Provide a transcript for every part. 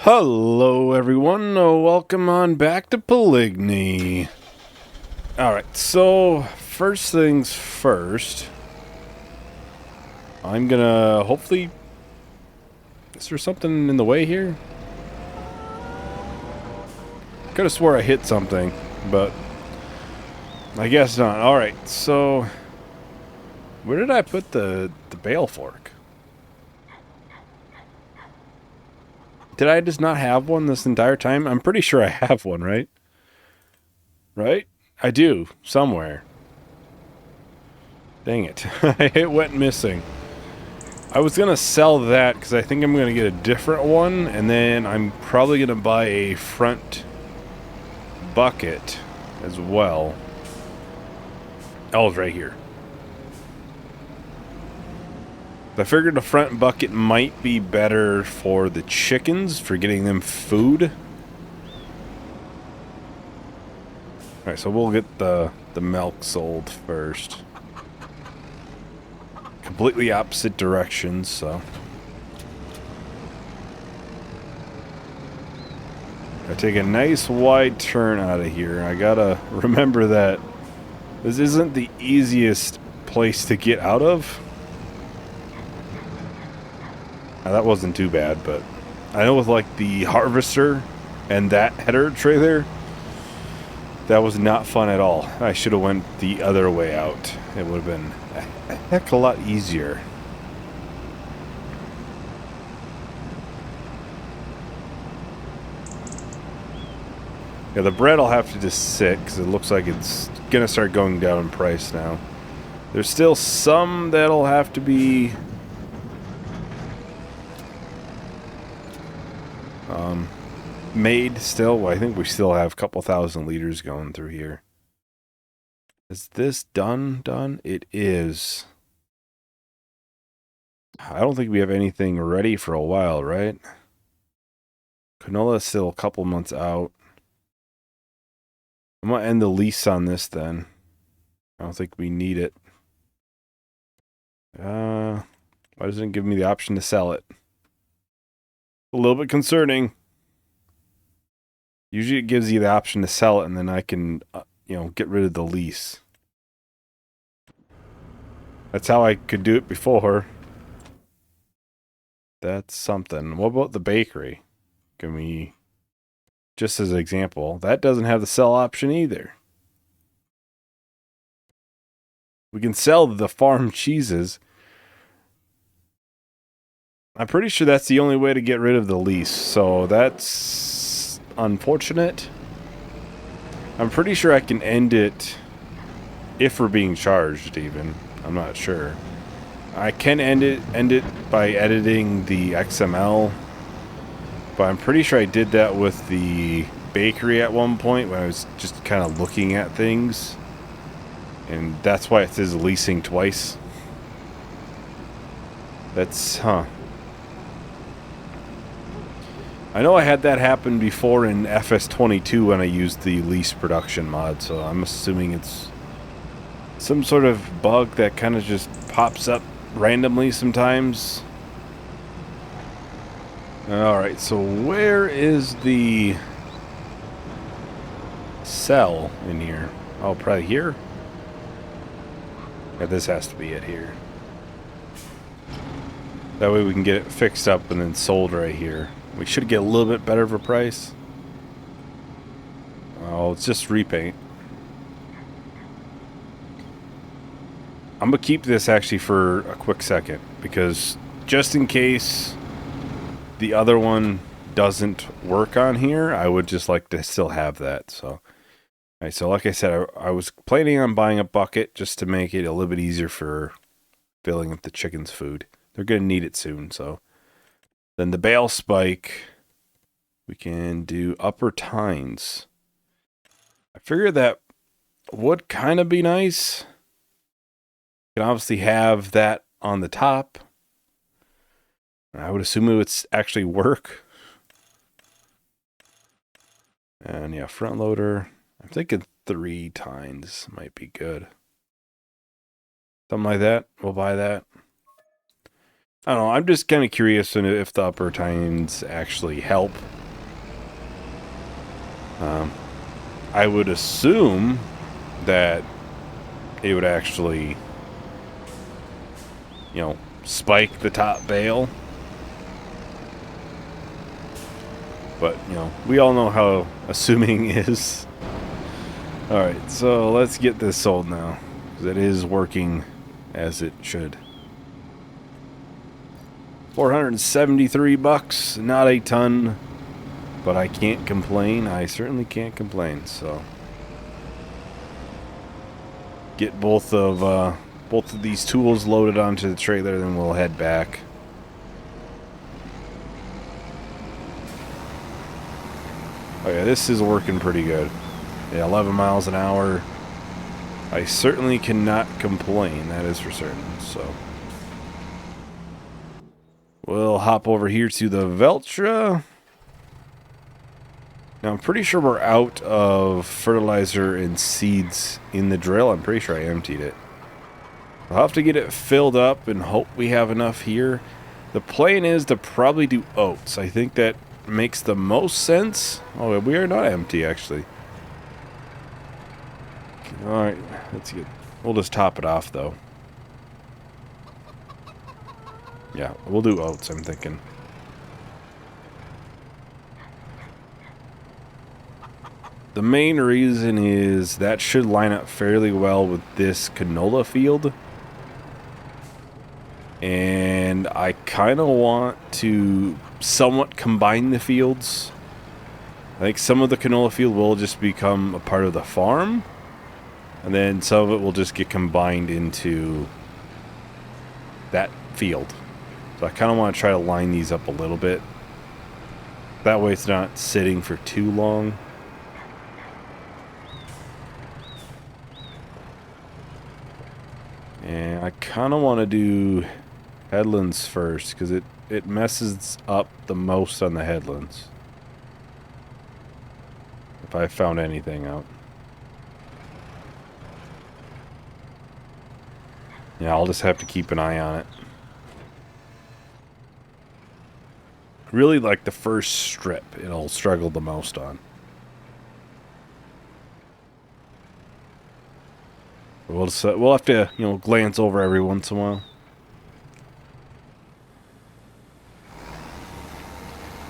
Hello everyone, welcome on back to Pallegney. Alright, so first things first, I'm gonna hopefully... Is there something in the way here? Could have swore I hit something, but I guess not. Alright, so where did I put the bale fork? Did I just not have one this entire time? I'm pretty sure I have one, right? Right? I do, somewhere. Dang it. It went missing. I was going to sell that because I think I'm going to get a different one, and then I'm probably going to buy a front bucket as well. Oh, it's right here. I figured the front bucket might be better for the chickens, for getting them food. Alright, so we'll get the milk sold first. Completely opposite directions, so... I take a nice wide turn out of here. I gotta remember that this isn't the easiest place to get out of. Now, that wasn't too bad, but I know with like the harvester and that header trailer, that was not fun at all. I should have went the other way out. It would have been a heck of a lot easier. Yeah, the bread I'll have to just sit because it looks like it's gonna start going down in price now. There's still some that'll have to be made still. Well, I think we still have a couple thousand liters going through here. Is this done? It is. I don't think we have anything ready for a while, right? Canola's still a couple months out. I'm gonna end the lease on this then. I don't think we need it. Why doesn't it give me the option to sell it? A little bit concerning. Usually it gives you the option to sell it and then I can, get rid of the lease. That's how I could do it before. That's something. What about the bakery? Can we, just as an example, that doesn't have the sell option either. We can sell the farm cheeses. I'm pretty sure that's the only way to get rid of the lease, so that's unfortunate. I'm pretty sure I can end it if we're being charged even. I'm not sure. I can end it by editing the XML, but I'm pretty sure I did that with the bakery at one point when I was just kind of looking at things. And that's why it says leasing twice. That's, I know I had that happen before in FS22 when I used the lease production mod, so I'm assuming it's some sort of bug that kind of just pops up randomly sometimes. Alright, so where is the cell in here? Oh, probably here? Yeah, this has to be it here. That way we can get it fixed up and then sold right here. We should get a little bit better of a price. Oh, it's just repaint. I'm gonna keep this actually for a quick second because just in case the other one doesn't work on here, I would just like to still have that. So, alright, so like I said, I was planning on buying a bucket just to make it a little bit easier for filling up the chickens' food. They're gonna need it soon, so. Then the bale spike, we can do upper tines. I figured that would kind of be nice. You can obviously have that on the top. I would assume it would actually work. And yeah, front loader. I'm thinking 3 tines might be good. Something like that. We'll buy that. I don't know. I'm just kind of curious if the upper tines actually help I would assume that it would actually, you know, spike the top bale. But, you know, we all know how assuming is. Alright, so let's get this sold now. Because it is working as it should. $473, not a ton. But I can't complain. I certainly can't complain, so. Get both of these tools loaded onto the trailer, then we'll head back. Okay, this is working pretty good. Yeah, 11 miles an hour. I certainly cannot complain, that is for certain, so. We'll hop over here to the Veltra. Now, I'm pretty sure we're out of fertilizer and seeds in the drill. I'm pretty sure I emptied it. I'll have to get it filled up and hope we have enough here. The plan is to probably do oats. I think that makes the most sense. Oh, we are not empty, actually. Alright, that's good. We'll just top it off, though. Yeah, we'll do oats, I'm thinking. The main reason is that should line up fairly well with this canola field. And I kind of want to somewhat combine the fields. I think some of the canola field will just become a part of the farm. And then some of it will just get combined into that field. So I kind of want to try to line these up a little bit. That way it's not sitting for too long. And I kind of want to do headlands first, because it messes up the most on the headlands. If I found anything out. Yeah, I'll just have to keep an eye on it. Really, like the first strip, it'll struggle the most on. We'll have to, you know, glance over every once in a while.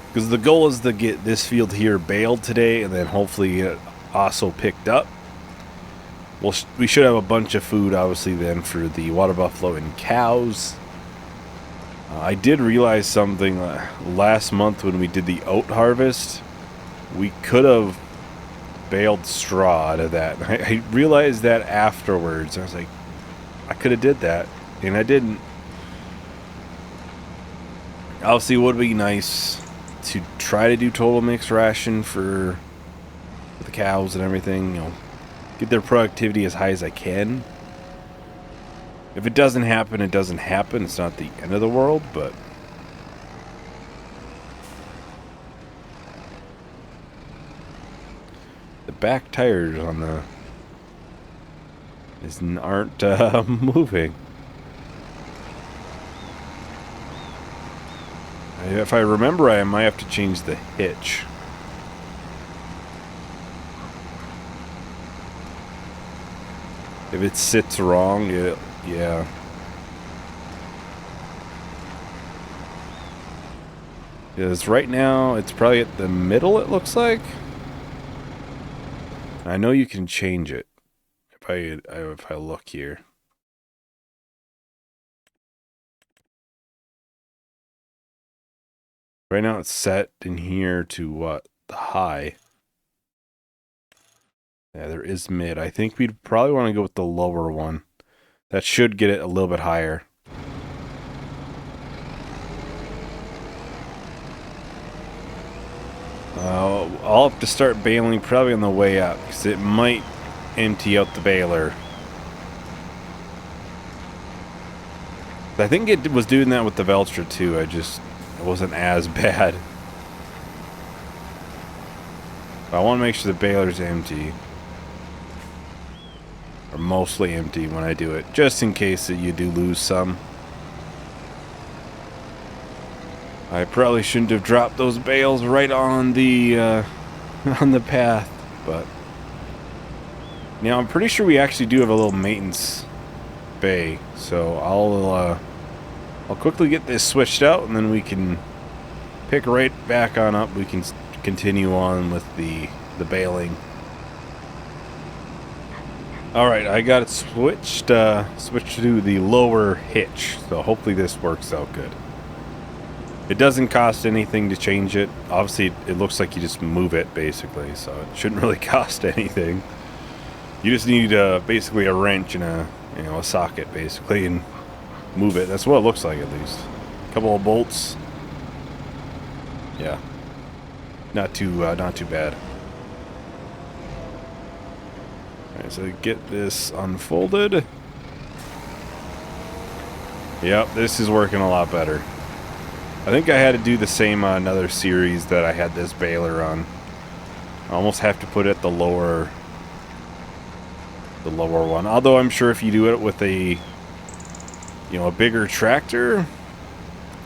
Because the goal is to get this field here baled today, and then hopefully get it also picked up. We should have a bunch of food, obviously, then for the water buffalo and cows. I did realize something last month when we did the oat harvest. We could have baled straw out of that. I realized that afterwards. I was like, I could have did that, and I didn't. Obviously, it would be nice to try to do total mixed ration for the cows and everything. You know, get their productivity as high as I can. If it doesn't happen, it doesn't happen. It's not the end of the world, but the back tires on the aren't moving. If I remember, I might have to change the hitch. If it sits wrong, yeah. Because right now, it's probably at the middle, it looks like. I know you can change it if I look here. Right now it's set in here to what? The high. Yeah, there is mid. I think we'd probably want to go with the lower one. That should get it a little bit higher. I'll have to start baling probably on the way up, because it might empty out the baler. I think it was doing that with the Veltra too. It wasn't as bad. But I want to make sure the baler's empty. Or mostly empty when I do it, just in case that you do lose some. I probably shouldn't have dropped those bales right on the on the path, but now I'm pretty sure we actually do have a little maintenance bay, so I'll quickly get this switched out, and then we can pick right back on up. We can continue on with the baling. All right, I got it switched to the lower hitch, so hopefully this works out good. It doesn't cost anything to change it. Obviously, it looks like you just move it, basically, so it shouldn't really cost anything. You just need basically a wrench and a socket, basically, and move it. That's what it looks like, at least. A couple of bolts. Yeah, not too bad. All right, so get this unfolded. Yep, this is working a lot better. I think I had to do the same on another series that I had this baler on. I almost have to put it at the lower one. Although I'm sure if you do it with a bigger tractor,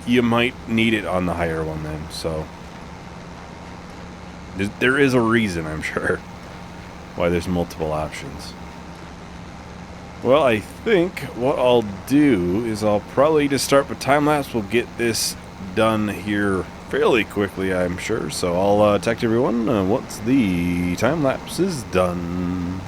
you might need it on the higher one then. So there is a reason, I'm sure, why there's multiple options. Well, I think what I'll do is I'll probably just start with time-lapse. We'll get this done here fairly quickly, I'm sure. So I'll text everyone once the time-lapse is done.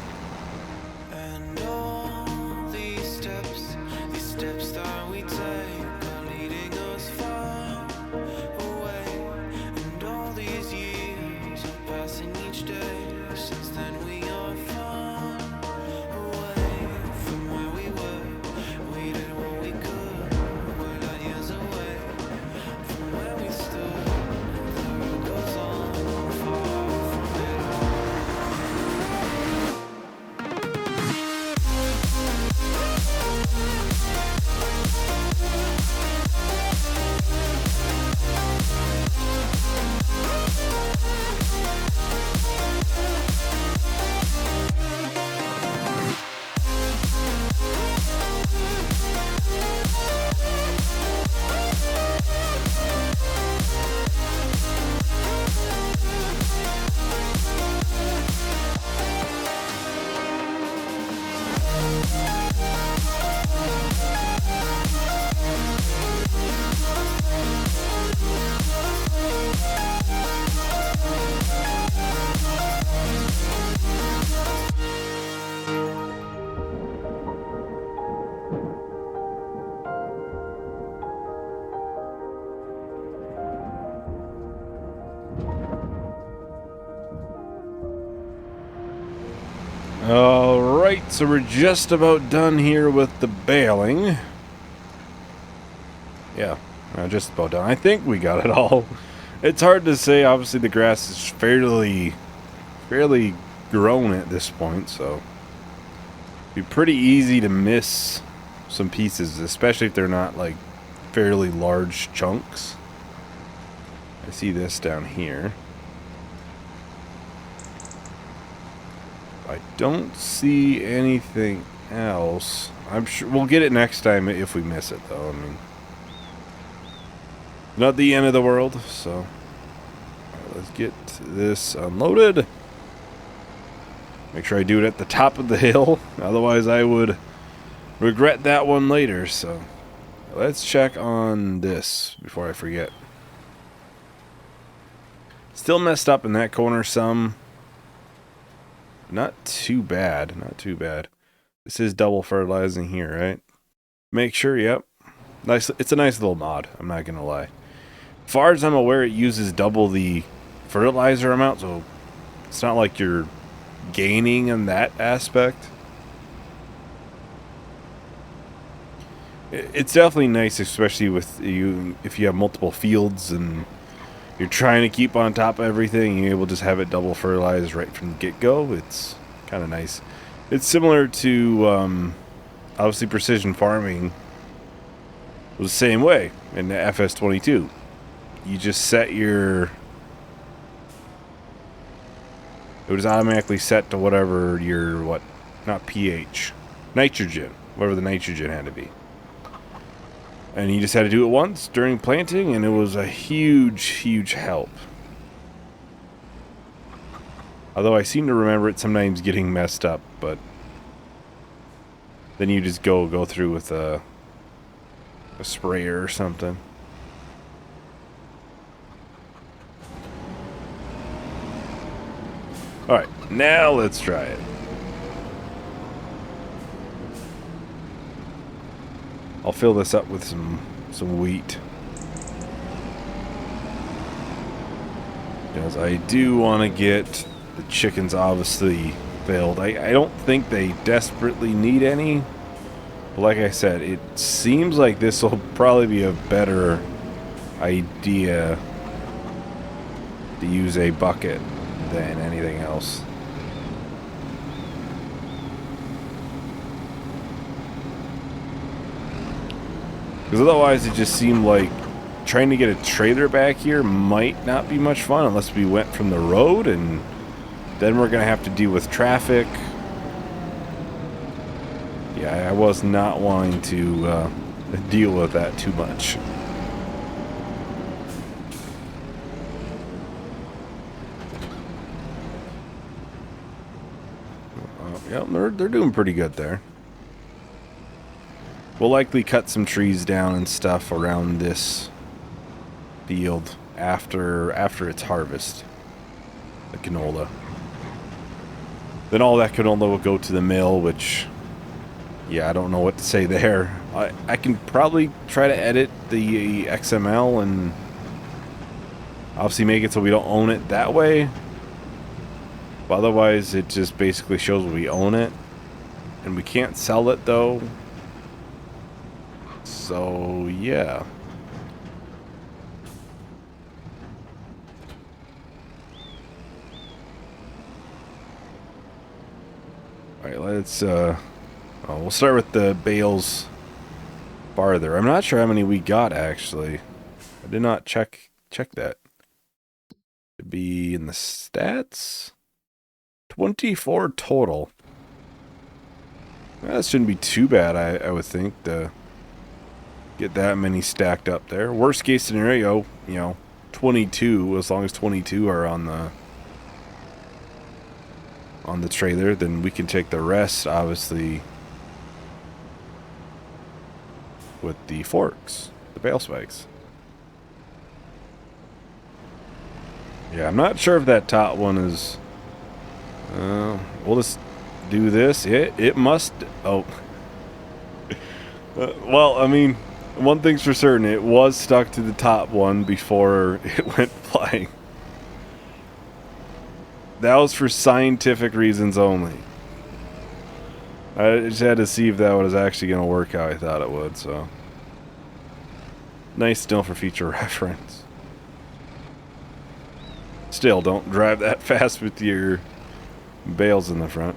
Alright, so we're just about done here with the baling. Yeah, just about done. I think we got it all. It's hard to say. Obviously, the grass is fairly grown at this point, so it'd be pretty easy to miss some pieces, especially if they're not like fairly large chunks. I see this down here. I don't see anything else. I'm sure we'll get it next time if we miss it, though. I mean, not the end of the world. So, all right, let's get this unloaded. Make sure I do it at the top of the hill. Otherwise, I would regret that one later. So, let's check on this before I forget. Still messed up in that corner some. Not too bad, not too bad. This is double fertilizing here, right? Make sure, yep. Nice. It's a nice little mod, I'm not gonna lie. As far as I'm aware, it uses double the fertilizer amount, so it's not like you're gaining in that aspect. It's definitely nice, especially with you if you have multiple fields and you're trying to keep on top of everything, you're able to just have it double fertilized right from the get-go. It's kind of nice. It's similar to, obviously, precision farming was the same way in the FS22. You just set your... It was automatically set to whatever your, not pH, nitrogen, whatever the nitrogen had to be. And you just had to do it once during planting, and it was a huge, huge help. Although I seem to remember it sometimes getting messed up, but then you just go through with a sprayer or something. Alright, now let's try it. I'll fill this up with some wheat. Because I do want to get the chickens obviously filled. I don't think they desperately need any. But like I said, it seems like this will probably be a better idea to use a bucket than anything else. Because otherwise it just seemed like trying to get a trailer back here might not be much fun unless we went from the road, and then we're going to have to deal with traffic. Yeah, I was not wanting to deal with that too much. Yeah, they're doing pretty good there. We'll likely cut some trees down and stuff around this field after its harvest. The canola. Then all that canola will go to the mill, which, yeah, I don't know what to say there. I can probably try to edit the XML and obviously make it so we don't own it that way. But otherwise, it just basically shows we own it. And we can't sell it, though. So, yeah. Alright, let's, we'll start with the bales farther. I'm not sure how many we got, actually. I did not check that. It'd be in the stats? 24 total. That shouldn't be too bad, I would think, to get that many stacked up there. Worst case scenario, 22, as long as 22 are on the trailer, then we can take the rest, obviously, with the forks, the bale spikes. Yeah, I'm not sure if that top one is... we'll just do this. It must... Oh. Well, I mean, one thing's for certain. It was stuck to the top one before it went flying. That was for scientific reasons only. I just had to see if that was actually going to work how I thought it would, so... Nice still for future reference. Still, don't drive that fast with your bales in the front.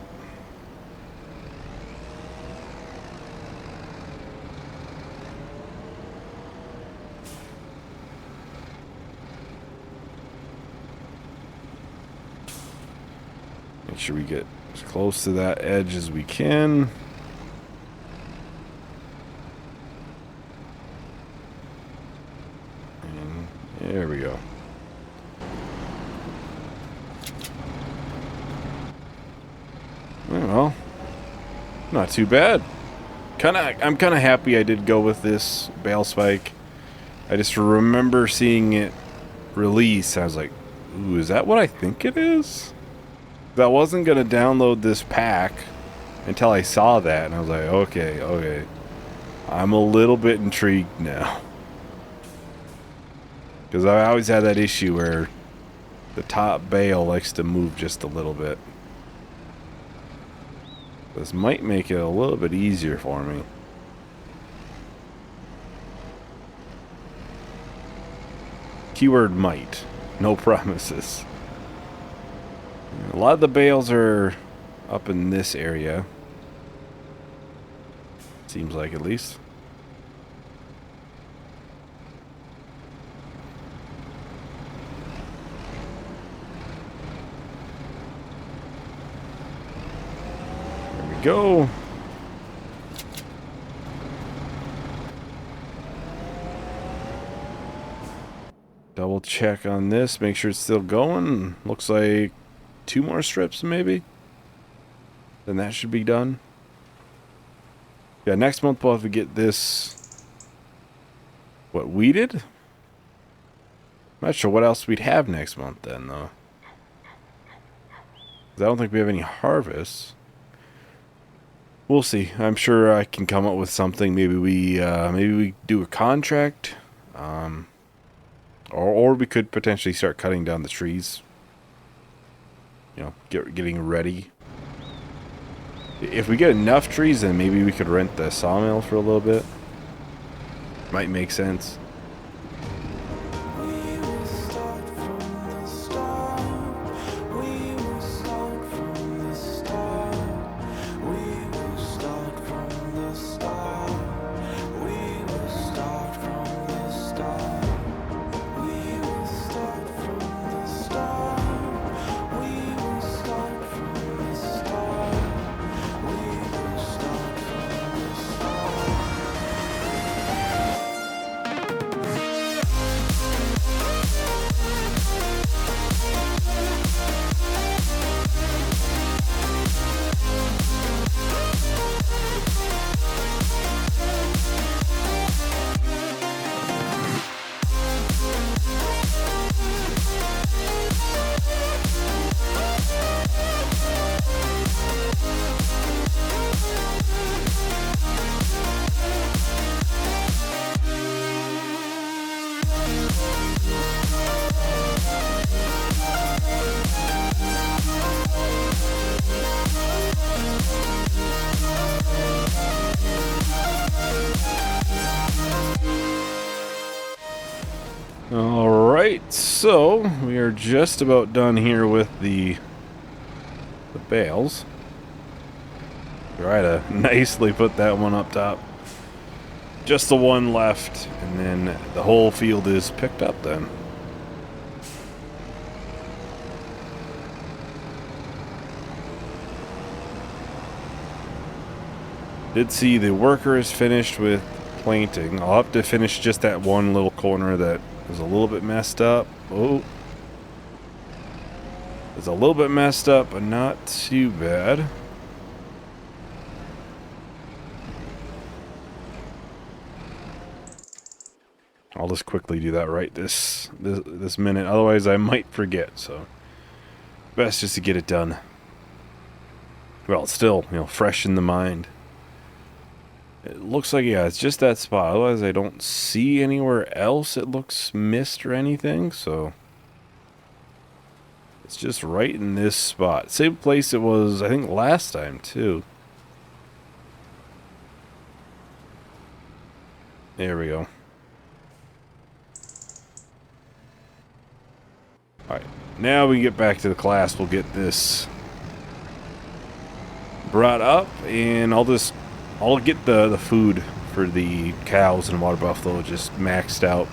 Make sure we get as close to that edge as we can. And there we go. Well, not too bad. I'm kind of happy I did go with this bale spike. I just remember seeing it release. I was like, ooh, is that what I think it is? I wasn't going to download this pack until I saw that, and I was like, okay. I'm a little bit intrigued now. Because I always had that issue where the top bale likes to move just a little bit. This might make it a little bit easier for me. Keyword might. No promises. A lot of the bales are up in this area. Seems like, at least. There we go. Double check on this, make sure it's still going. Looks like 2 more strips maybe. Then that should be done. Yeah, next month we'll have to get this, what, weeded? I'm not sure what else we'd have next month then, though. 'Cause I don't think we have any harvests. We'll see. I'm sure I can come up with something. Maybe we do a contract, or we could potentially start cutting down the trees. You know, getting ready. If we get enough trees, then maybe we could rent the sawmill for a little bit. Might make sense. Alright, so we are just about done here with the bales. Try to nicely put that one up top. Just the one left, and then the whole field is picked up then. Did see the worker is finished with planting. I'll have to finish just that one little corner that was a little bit messed up. Oh. It's a little bit messed up, but not too bad. I'll just quickly do that right this minute. Otherwise, I might forget, so best just to get it done. Well, it's still, you know, fresh in the mind. It looks like, yeah, it's just that spot. Otherwise, I don't see anywhere else it looks missed or anything, so it's just right in this spot. Same place it was, I think, last time, too. There we go. Alright, now we get back to the class. We'll get this brought up, and I'll get the food for the cows and water buffalo just maxed out.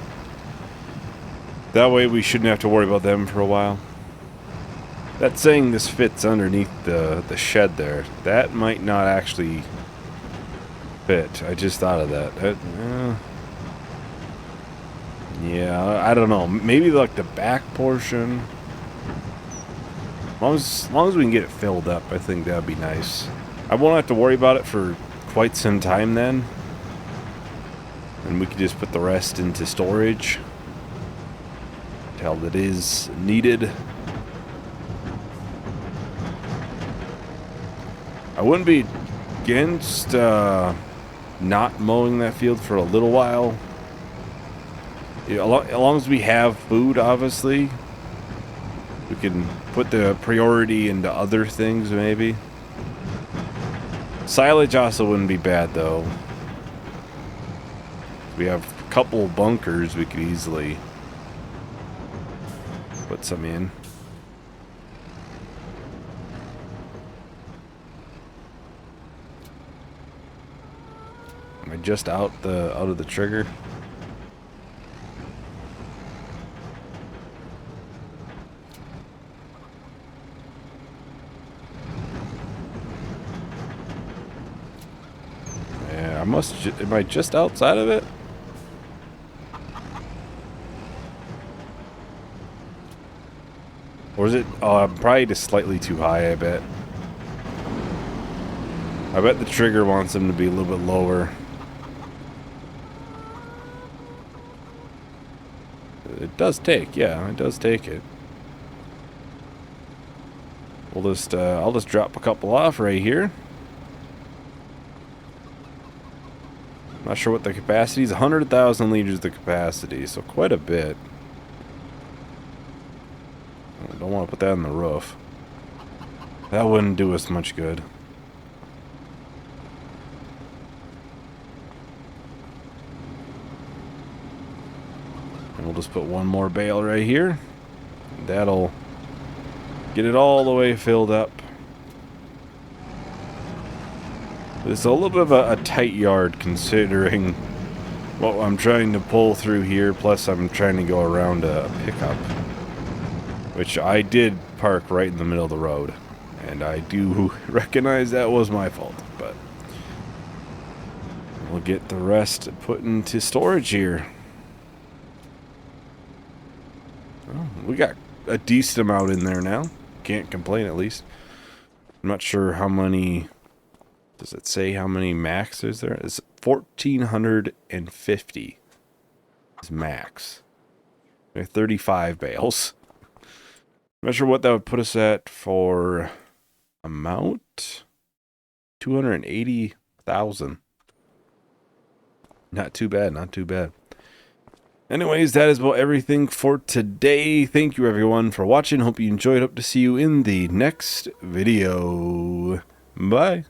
That way we shouldn't have to worry about them for a while. That's saying this fits underneath the shed there. That might not actually fit. I just thought of that. Yeah, I don't know. Maybe like the back portion. As long as we can get it filled up, I think that'd be nice. I won't have to worry about it for quite some time then, and we can just put the rest into storage until it is needed. I wouldn't be against not mowing that field for a little while. You know, as long as we have food, obviously, we can put the priority into other things maybe. Silage also wouldn't be bad, though. We have a couple bunkers we could easily put some in. Am I just out of the trigger? Am I just outside of it? Or is it probably just slightly too high, I bet. I bet the trigger wants them to be a little bit lower. It does take, yeah, it does take it. We'll just, I'll just drop a couple off right here. Not sure what the capacity is. 100,000 liters the capacity, so quite a bit. I don't want to put that on the roof. That wouldn't do us much good. And we'll just put one more bale right here. That'll get it all the way filled up. It's a little bit of a tight yard considering what I'm trying to pull through here, plus I'm trying to go around a pickup, which I did park right in the middle of the road, and I do recognize that was my fault, but we'll get the rest put into storage here. Well, we got a decent amount in there now. Can't complain, at least. I'm not sure how many... Does it say how many max is there? It's 1,450 is max. We have 35 bales. I'm not sure what that would put us at for amount. 280,000. Not too bad, not too bad. Anyways, that is about everything for today. Thank you everyone for watching. Hope you enjoyed. Hope to see you in the next video. Bye.